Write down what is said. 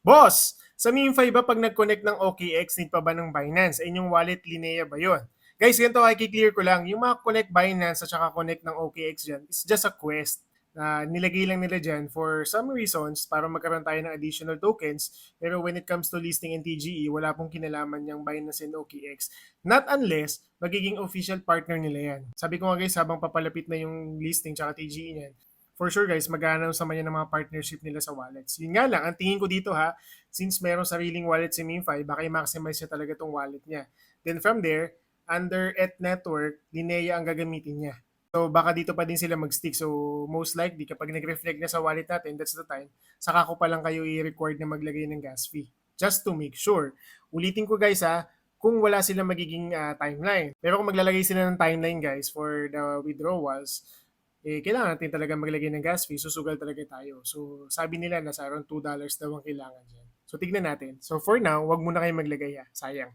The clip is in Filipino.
Boss, sa MemeFi ba pag nag-connect ng OKX, need pa ba ng Binance? Ay yung wallet Linea ba yun? Guys, ganito i-clear ko lang. Yung mga connect Binance at saka connect ng OKX dyan, it's just a quest na nilagay lang nila dyan for some reasons para magkaroon tayo ng additional tokens. Pero when it comes to listing in TGE, wala pong kinalaman yung Binance and OKX. Not unless magiging official partner nila yan. Sabi ko nga guys, habang papalapit na yung listing tsaka TGE niyan, for sure guys, mag-a-announce naman yan ng mga partnership nila sa wallets. Yun nga lang, ang tingin ko dito since meron sariling wallet si MemeFi, baka i-maximize niya talaga tong wallet niya. Then from there, under ETH network, Linea ang gagamitin niya. So baka dito pa din sila mag-stick. So most likely, kapag nag-reflect na sa wallet natin, that's the time, saka ko pa lang kayo i-required na maglagay ng gas fee. Just to make sure. Ulitin ko guys kung wala silang magiging timeline. Pero kung maglalagay sila ng timeline guys for the withdrawals, kailangan natin talaga maglagay ng gas fee, susugal talaga tayo. So, sabi nila nasa around $2 daw ang kailangan dyan. So, tignan natin. So, for now, wag muna kayo maglagay sayang.